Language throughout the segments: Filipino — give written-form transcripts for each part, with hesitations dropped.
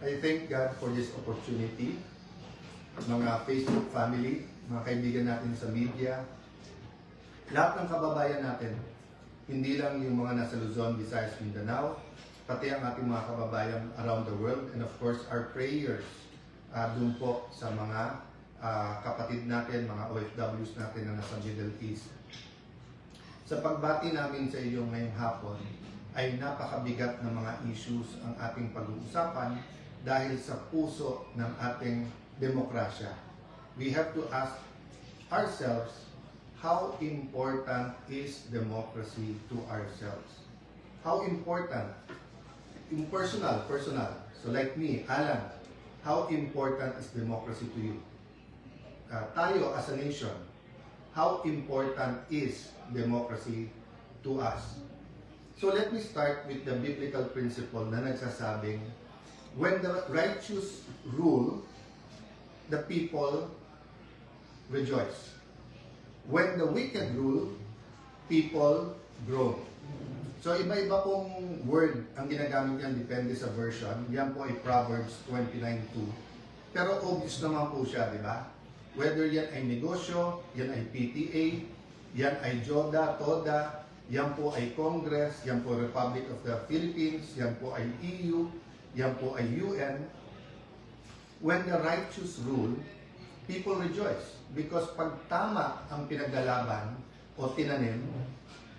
I thank God for this opportunity. Mga Facebook family, mga kaibigan natin sa media, lahat ng kababayan natin, hindi lang yung mga nasa Luzon, Visayas, Mindanao, pati ang ating mga kababayan around the world, and of course our prayers dun po sa mga kapatid natin, mga OFWs natin na nasa Middle East. Sa pagbati namin sa iyo ngayong hapon, ay napakabigat na mga issues ang ating pag-uusapan dahil sa puso ng ating demokrasya. We have to ask ourselves, how important is democracy to ourselves? How important? In personal. So like me, Alan, how important is democracy to you? Tayo as a nation, how important is democracy to us? So let me start with the biblical principle na nagsasabing, when the righteous rule, the people rejoice. When the wicked rule, people groan. So iba-iba pong word ang ginagamit yan, depende sa version. Yan po ay Proverbs 29:2. Pero obvious naman po siya, di ba? Whether yan ay negosyo, yan ay PTA, yan ay JODA, TODA, yan po ay Congress, yan po Republic of the Philippines, yan po ay EU, yan po ay UN. When the righteous rule, people rejoice. Because pag tama ang pinaglalaban o tinanim,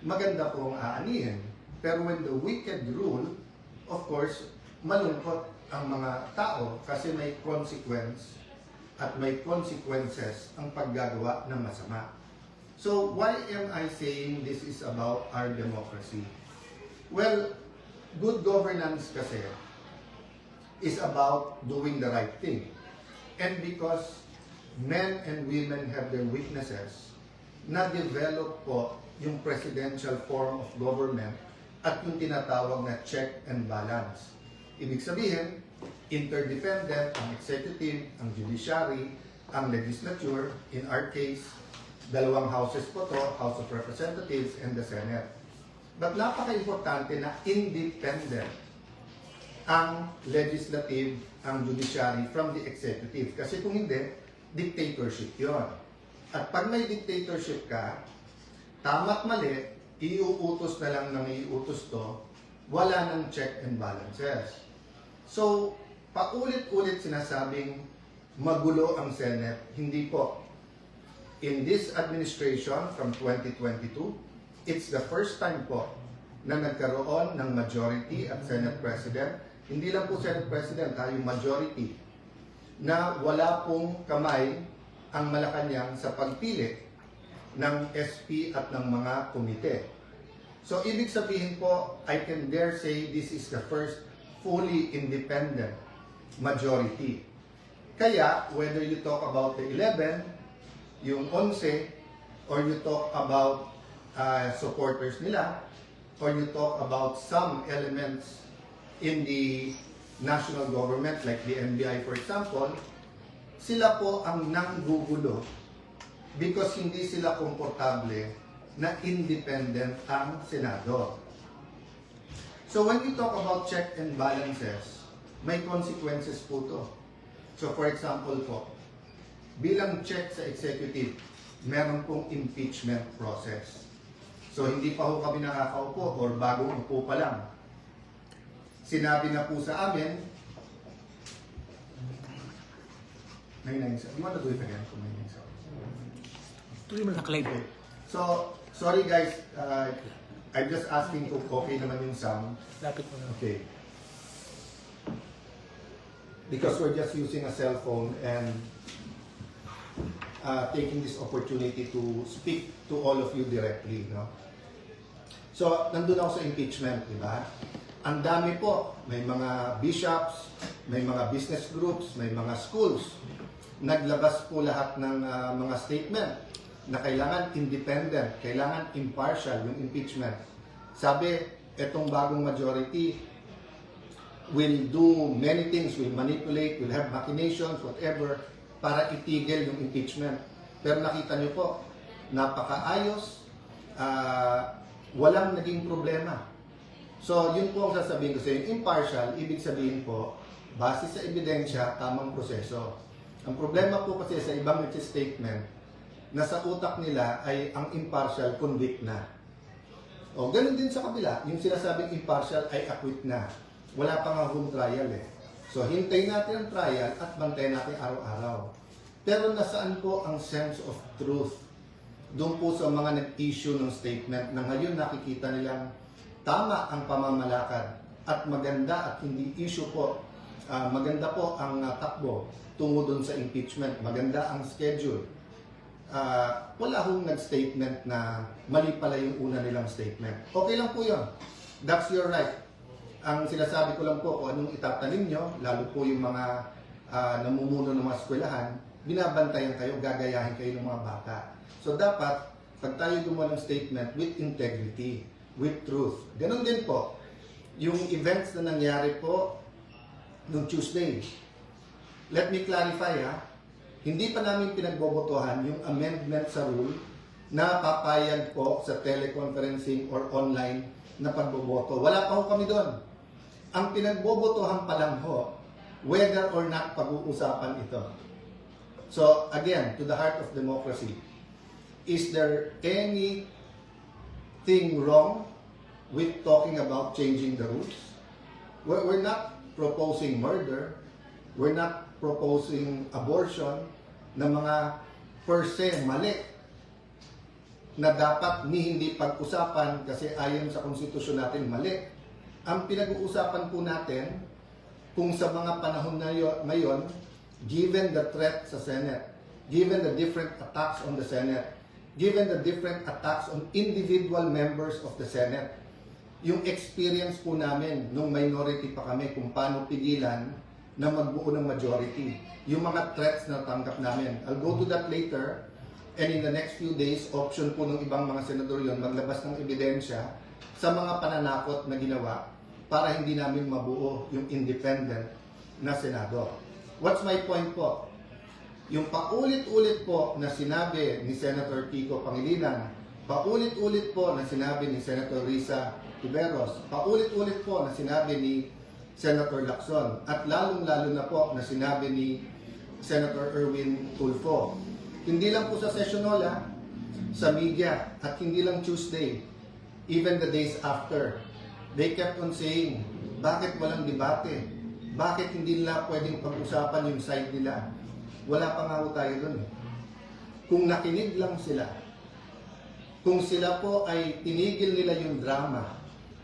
maganda po ang aanihin. Pero when the wicked rule, of course, malungkot ang mga tao kasi may consequence at may consequences ang paggagawa ng masama. So, why am I saying this is about our democracy? Well, good governance kasi is about doing the right thing. And because men and women have their weaknesses, na-develop po yung presidential form of government at yung tinatawag na check and balance. Ibig sabihin, interdependent ang executive, ang judiciary, ang legislature, in our case, dalawang houses po to, House of Representatives and the Senate. But napaka-importante na independent ang legislative, ang judiciary from the executive. Kasi kung hindi, dictatorship yon. At pag may dictatorship ka, tama't mali, iuutos na lang ng iuutos to, wala ng check and balances. So, paulit-ulit sinasabing magulo ang Senate, hindi po. In this administration from 2022, it's the first time po na nagkaroon ng majority at Senate President. Hindi lang po Senate President, yung majority, na wala pong kamay ang Malacanang sa pagpili ng SP at ng mga komite. So, ibig sabihin po, I can dare say this is the first fully independent majority. Kaya, whether you talk about the 11, yung 11, or you talk about supporters nila, or you talk about some elements in the national government like the NBI for example, sila po ang nanggugulo because hindi sila komportable na independent ang Senado. So when we talk about check and balances, may consequences po to. So for example po, bilang check sa executive, meron pong impeachment process. So hindi pa ho kami nakakaupo or bagong upo pa lang. Sinabi na po sa amin, 997. You want to do it again? 997. Tuloy mo na Clay. Okay. So, sorry guys, I'm just asking kung okay naman yung sound. Lapit mo na. Okay. Because we're just using a cell phone and taking this opportunity to speak to all of you directly, no? So, nandun ako sa impeachment, di ba? Ang dami po, may mga bishops, may mga business groups, may mga schools. Naglabas po lahat ng mga statement na kailangan independent, kailangan impartial yung impeachment. Sabi, etong bagong majority will do many things, will manipulate, will have machinations, whatever, para itigil yung impeachment. Pero nakita niyo po, napakaayos, walang naging problema. So, yun po ang sasabihin ko sa inyo. Impartial, ibig sabihin po, base sa ebidensya, tamang proseso. Ang problema po kasi sa ibang statement, nasa utak nila ay ang impartial convict na. O, ganun din sa kabila, yung sinasabing impartial ay acquit na. Wala pa nga home trial eh. So, hintayin natin ang trial at bantayan natin araw-araw. Pero nasaan po ang sense of truth? Doon po sa mga nag-issue ng statement na ngayon nakikita nilang tama ang pamamalakad at maganda at hindi issue po, maganda po ang takbo tungo doon sa impeachment, maganda ang schedule. Wala hong nag-statement na mali pala yung una nilang statement. Okay lang po yun. That's your right. Ang sinasabi ko lang po kung anong itatanim nyo, lalo po yung mga namumuno ng mga eskwelahan, binabantayan kayo, gagayahin kayo ng mga bata. So dapat, pag tayo gumawa ng statement with integrity, with truth. Ganon din po, yung events na nangyari po noong Tuesday. Let me clarify hindi pa namin pinagbobotohan yung amendment sa rule na papayag po sa teleconferencing or online na pagboboto. Wala pa ho kami doon. Ang pinagbobotohan pa lang ho, whether or not pag-uusapan ito. So again, to the heart of democracy, is there anything wrong with talking about changing the rules? We're not proposing murder. We're not proposing abortion na mga per se mali na dapat hindi pag-usapan kasi ayon sa konstitusyon natin mali. Ang pinag-uusapan po natin kung sa mga panahon na ngayon, given the threat sa Senate, given the different attacks on the Senate, given the different attacks on individual members of the Senate, yung experience po namin nung minority pa kami kung paano pigilan na magbuo ng majority. Yung mga threats na tanggap namin. I'll go to that later. And in the next few days, option po ng ibang mga senador yun maglabas ng ebidensya sa mga pananakot na ginawa para hindi namin mabuo yung independent na Senado. What's my point po? Yung paulit-ulit po na sinabi ni Senator Kiko Pangilinan, paulit-ulit po na sinabi ni Senator Risa Tiveros, paulit-ulit po na sinabi ni Senator Lacson, at lalong-lalo na po na sinabi ni Senator Erwin Tulfo. Hindi lang po sa sessionola, sa media, at hindi lang Tuesday, even the days after. They kept on saying, bakit walang debate? Bakit hindi nila pwedeng pag-usapan yung side nila? Wala pa nga po tayo dun. Kung nakinig lang sila, kung sila po ay tinigil nila yung drama,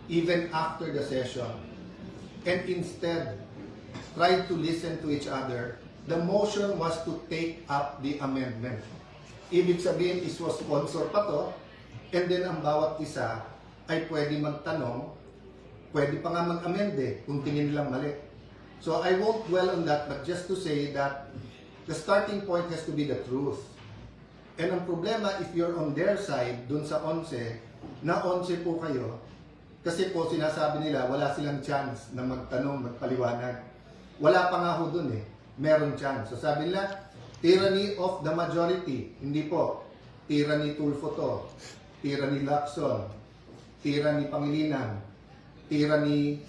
even after the session, and instead tried to listen to each other, the motion was to take up the amendment. Ibig sabihin, is was sponsor pa to, and then ang bawat isa ay pwede magtanong, pwede pa nga mag-amend kung tingin nilang mali. So I won't dwell on that, but just to say that the starting point has to be the truth. And ang problema, if you're on their side, dun sa 11, na 11 po kayo, kasi po sinasabi nila, wala silang chance na magtanong, magpaliwanag. Wala pa nga ho dun meron chance. So sabi nila, tyranny of the majority. Hindi po. Tyranny Tulfo to. Tyranny Lacson. Tyranny Pangilinan. Tyranny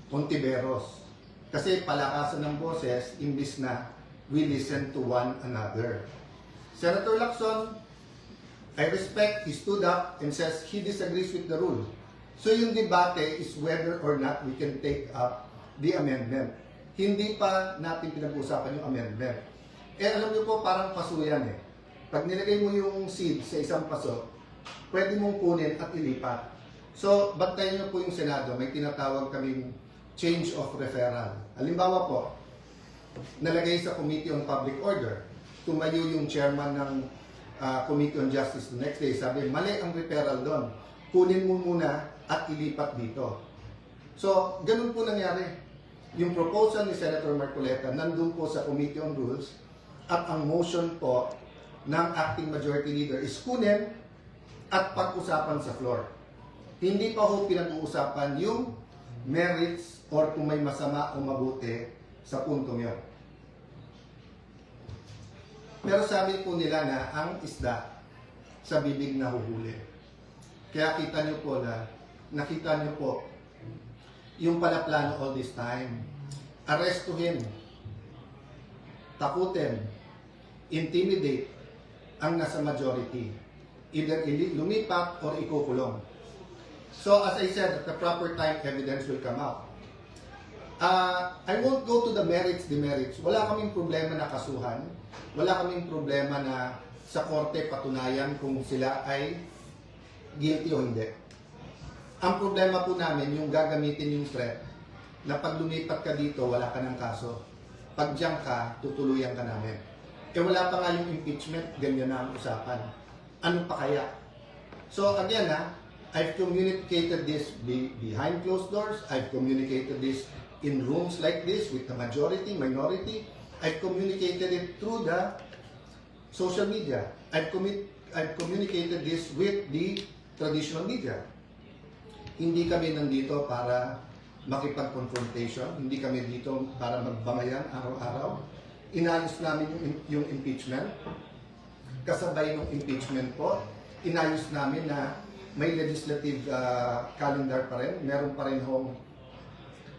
Ontiveros. Kasi palakasan ng boses, imbis na we listen to one another. Senator Lacson, I respect, he stood up and says he disagrees with the rule. So yung debate is whether or not we can take up the amendment. Hindi pa natin pinag-usapan yung amendment. Alam niyo po, parang paso yan Pag nilagay mo yung seed sa isang paso, pwede mong kunin at ilipat. So, bantayan niyo po yung Senado. May tinatawag kaming change of referral. Halimbawa po, nalagay sa Committee on Public Order. Tumayo yung chairman ng Committee on Justice the next day. Sabi, mali ang referral doon. Kunin mo muna at ilipat dito. So, ganun po nangyari. Yung proposal ni Senator Marcoleta nandun po sa Committee on Rules at ang motion po ng acting majority leader is kunin at pag-usapan sa floor. Hindi pa ho pinag-uusapan yung merits or kung may masama o mabuti sa puntong yun. Pero sabi po nila na ang isda sa bibig na huhuli. Kaya kita nyo po na nakita nyo po yung pala plano all this time arestuhin, takutin, intimidate ang nasa majority. Either lumipat or ikukulong. So as I said, at the proper time, evidence will come out. I won't go to the merits, demerits. Wala kaming problema na kasuhan. Wala kaming problema na sa korte patunayan kung sila ay guilty o hindi. Ang problema po namin, yung gagamitin yung threat, na pag lumipat ka dito, wala ka ng kaso. Pag diyan ka, tutuluyan ka namin. Wala pa nga yung impeachment, ganyan na ang usapan. Ano pa kaya? So again I've communicated this behind closed doors. I've communicated this in rooms like this with the majority, minority. I've communicated it through the social media. I've communicated this with the traditional media. Hindi kami nandito para makipag-confrontation. Hindi kami dito para magbangayan araw-araw. Inayos namin yung impeachment. Kasabay ng impeachment po, inayos namin na may legislative calendar pa rin. Meron pa rin hong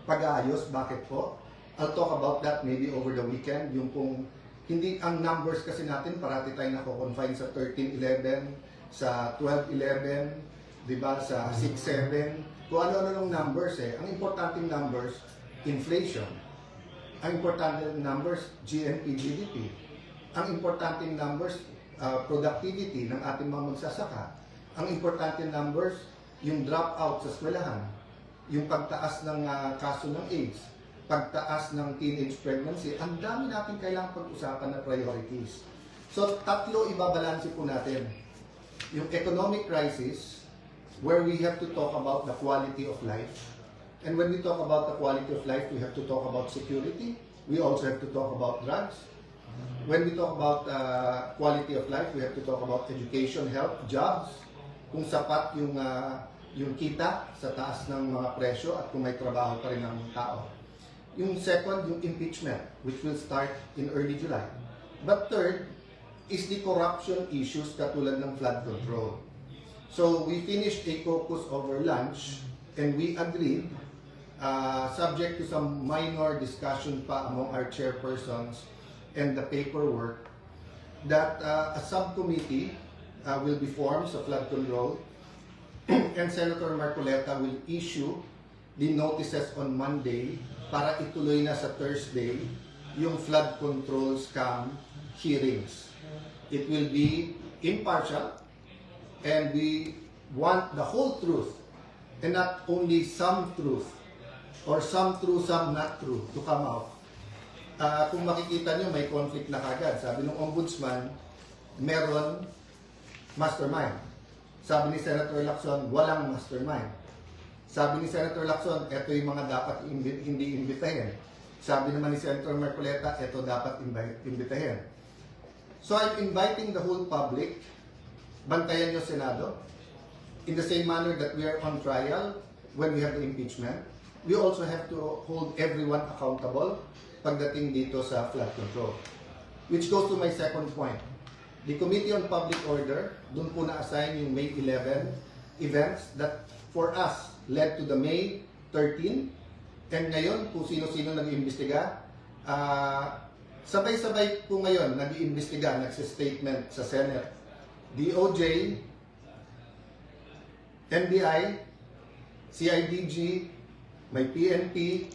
pag-aayos. Bakit po? I'll talk about that maybe over the weekend. Yung pong, hindi ang numbers kasi natin, parati tayo nako-confine sa 13-11, sa 12-11, di ba, sa 6-7. Kung ano-ano ng numbers Ang importanteng numbers, inflation. Ang importanteng numbers, GNP, GDP. Ang importanteng numbers, productivity ng ating mga magsasaka. Ang importanteng numbers, yung dropout sa eskwelahan. Yung pagtaas ng kaso ng AIDS. Pagtaas ng teenage pregnancy. Ang dami natin kailangang pag-usapan na priorities. So, tatlo ibabalanse po natin. Yung economic crisis, where we have to talk about the quality of life. And when we talk about the quality of life, we have to talk about security. We also have to talk about drugs. When we talk about quality of life, we have to talk about education, health, jobs. Kung sapat yung kita sa taas ng mga presyo at kung may trabaho pa rin ang tao. Yung second, yung impeachment, which will start in early July. But third is the corruption issues katulad ng flood control. So we finished a caucus over lunch and we agreed, subject to some minor discussion pa among our chairpersons and the paperwork, that a subcommittee will be formed sa flood control and Senator Marcoleta will issue the notices on Monday para ituloy na sa Thursday yung flood control scam hearings. It will be impartial and we want the whole truth and not only some truth or some true, some not true to come out. Kung makikita nyo, may conflict na kagad. Sabi ng ombudsman, meron mastermind. Sabi ni Senator Lacson, walang mastermind. Sabi ni Senator Lacson, eto yung mga dapat hindi imbitahin. Sabi naman ni Senator Marcoleta, eto dapat imbitahin. So I'm inviting the whole public, bantayan nyo Senado, in the same manner that we are on trial when we have the impeachment. We also have to hold everyone accountable pagdating dito sa flood control. Which goes to my second point. The Committee on Public Order, dun po na-assign yung May 11 events that for us led to the May 13. And ngayon, kung sino-sino nag-iimbestiga, sabay-sabay po ngayon nag-iimbestiga, nagsistatement sa Senate. DOJ, NBI, CIDG, may PNP,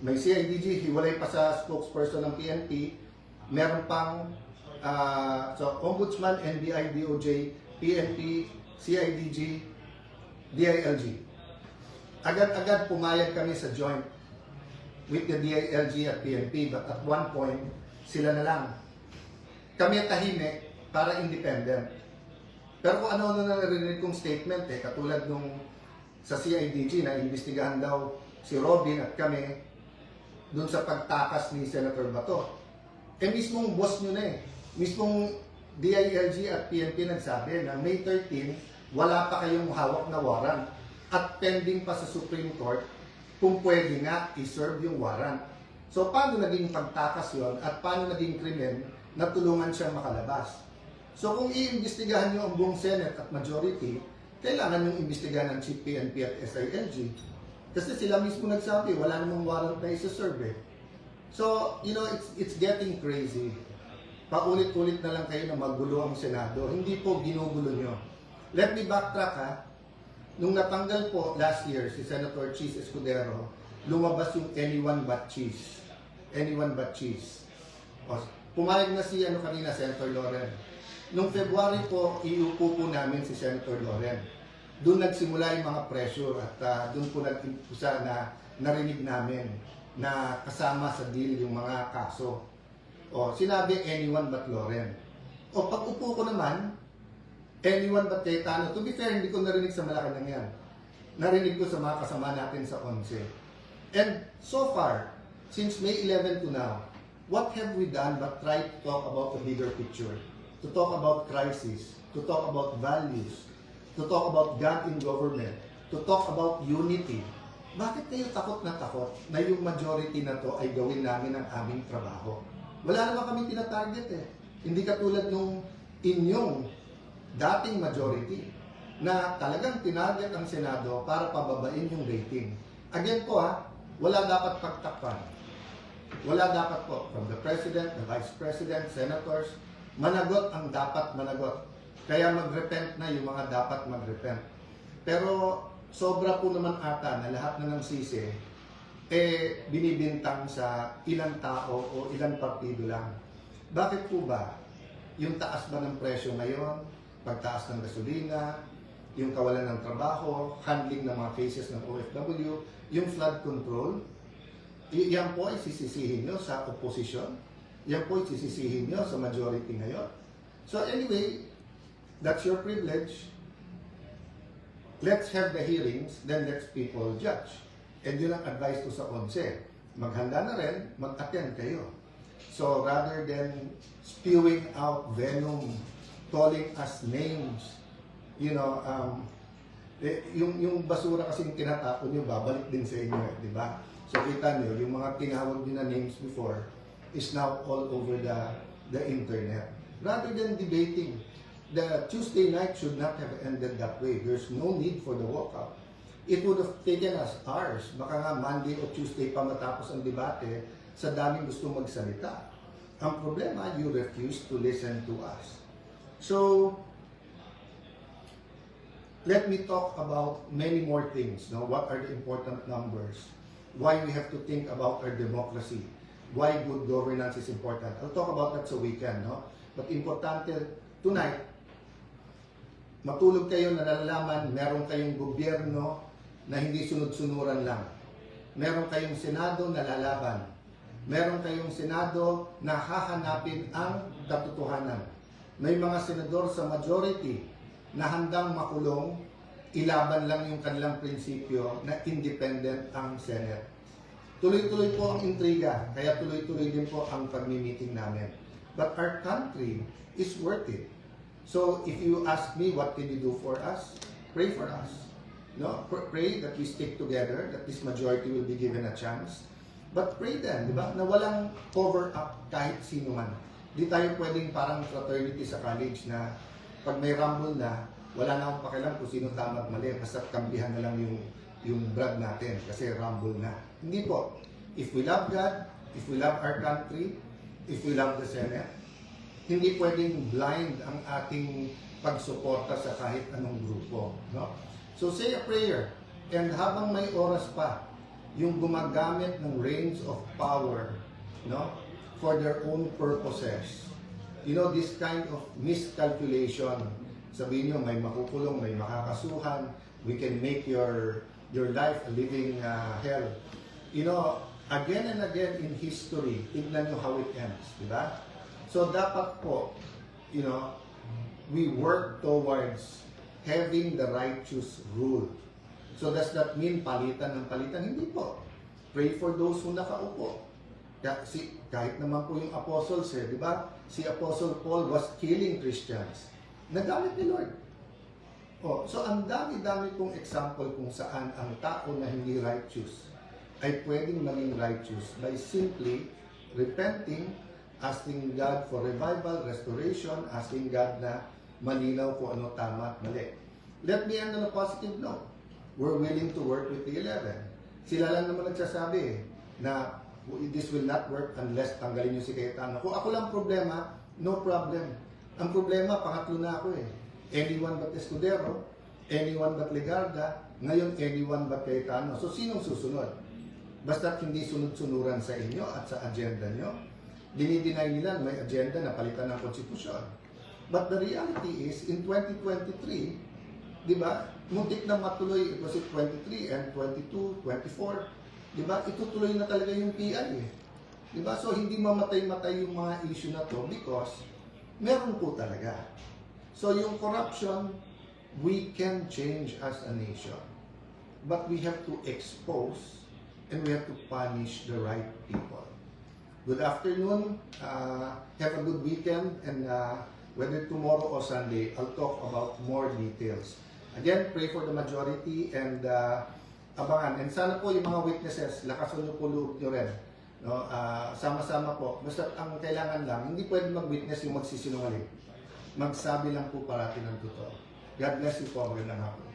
may CIDG, hiwalay pa sa spokesperson ng PNP, meron pang so Ombudsman, NBI, DOJ, PNP, CIDG, DILG. Agad-agad pumayag kami sa joint with the DILG at PNP, but at one point, sila na lang. Kami tahimik para independent. Pero kung ano na narinig kong statement, katulad nung sa CIDG na imbestigahan daw si Robin at kami dun sa pagtakas ni Senator Bato. Mismong boss nyo na mismong DILG at PNP nagsabi na May 13, wala pa kayong hawak na warrant at pending pa sa Supreme Court kung pwede nga i-serve yung warrant. So paano naging pagtakas yon at paano naging krimen na tulungan siyang makalabas? So kung iimbestigahan nyo ang buong Senate at majority, kailangan yung imbestigahan ng Chief PNP at SILG. Kasi sila mismo nagsabi, wala namang warrant na isa-serve eh. So, it's getting crazy. Paulit-ulit na lang kayo na magulo ang Senado. Hindi po ginugulo nyo. Let me backtrack ha. Nung natanggal po last year si Senator Cheese Escudero, lumabas yung anyone but cheese. Anyone but cheese. O, pumayag na si kanina, Senator Loren. Nung February po, iupo po namin si Senator Loren. Doon nagsimula yung mga pressure at doon po nag-impulsa na narinig namin na kasama sa deal yung mga kaso. O, sinabi anyone but Loren. O, pag upo ko naman, anyone but Cayetano. To be fair, hindi ko narinig sa Malacanang yan. Narinig ko sa mga kasama natin sa 11. And so far, since May 11 to now, what have we done but try to talk about the bigger picture? To talk about crisis, to talk about values, to talk about God in government, to talk about unity. Bakit kayo takot na yung majority na to ay gawin namin ang aming trabaho? Wala naman kami tinatarget eh. Hindi katulad nung inyong dating majority na talagang tinarget ang Senado para pababain yung rating. Again po wala dapat pagtakpan. Wala dapat po from the President, the Vice President, Senators, managot ang dapat managot. Kaya mag-repent na yung mga dapat mag-repent. Pero sobra po naman ata na lahat na ng sisi binibintang sa ilang tao o ilang partido lang. Bakit po ba? Yung taas ba ng presyo ngayon, pagtaas ng gasolina, yung kawalan ng trabaho, handling ng mga cases ng OFW, yung flood control, yan po ay sisisihin nyo sa opposition, yan po ay sisisihin nyo sa majority ngayon. So anyway, that's your privilege. Let's have the hearings, then let's people judge. And yun ang advice ko sa 11. Maghanda na rin, mag-attend kayo. So rather than spewing out venom, calling us names, yung basura kasing tinatapon nyo, babalik din sa inyo, di ba? So kita nyo, yung mga tinawag nyo na names before is now all over the internet. Rather than debating, the Tuesday night should not have ended that way. There's no need for the walkout. It would have taken us hours. Baka nga Monday o Tuesday pa matapos ang debate sa daming gusto magsalita. Ang problema, you refuse to listen to us. So, let me talk about many more things. No? What are the important numbers? Why we have to think about our democracy? Why good governance is important? I'll talk about that sa weekend. No? But importante, tonight, matulog kayo na nalalaman, meron kayong gobyerno na hindi sunod-sunuran lang. Meron kayong Senado na lalaban. Meron kayong Senado na hahanapin ang katotohanan. May mga senador sa majority na handang makulong, ilaban lang yung kanilang prinsipyo na independent ang Senate. Tuloy-tuloy po ang intriga, kaya tuloy-tuloy din po ang pagmi-meeting namin. But our country is worth it. So if you ask me what can you do for us, pray for us. No, pray that we stick together, that this majority will be given a chance. But pray then, di ba, na walang cover up kahit sino man. Di tayo pwedeng parang fraternity sa college na pag may rumble na, wala na akong pakialam kung sino tama at mali, basta kambihan na lang yung brad natin kasi rumble na. Hindi po. If we love God, if we love our country, if we love the Senate, hindi pwedeng blind ang ating pagsuporta sa kahit anong grupo. No? So say a prayer, and habang may oras pa, yung gumagamit ng reins of power, no, for their own purposes. This kind of miscalculation. Sabihin nyo, may makukulong, may makakasuhan, we can make your life a living hell. Again and again in history, tignan nyo how it ends, di ba? So dapat po, we work towards having the righteous rule. So does that mean palitan ng palitan? Hindi po. Pray for those who nakaupo. Kahit naman po yung apostles, di ba? Si Apostle Paul was killing Christians. Nagamit ni Lord. So ang dami-dami pong example kung saan ang tao na hindi righteous ay pwedeng maging righteous by simply repenting, asking God for revival, restoration, asking God na malinaw kung ano tama at mali. Let me end on a positive note. We're willing to work with the 11. Sila lang naman nagsasabi na this will not work unless tanggalin nyo si Cayetano. Kung ako lang problema, no problem. Ang problema, pangatlo na ako eh. Anyone but Escudero, anyone but Legarda, ngayon anyone but Cayetano. So sinong susunod? Basta't hindi sunod-sunuran sa inyo at sa agenda nyo, dinideny nila may agenda na palitan ng konstitusyon. But the reality is, in 2023, di ba, muntik na matuloy, it was 23 and 22, 24, di ba, itutuloy na talaga yung PI eh. Di ba? So hindi mamatay-matay yung mga issue na to because meron po talaga. So yung corruption, we can change as a nation. But we have to expose and we have to punish the right people. Good afternoon. Have a good weekend. And whether tomorrow or Sunday, I'll talk about more details. Again, pray for the majority and abangan. And sana po yung mga witnesses, lakasan nyo po loob nyo rin. No? Sama-sama po. Basta ang kailangan lang, hindi pwede mag-witness yung magsisinungaling. Magsabi lang po parati ng totoo. God bless you po. Magandang hapon.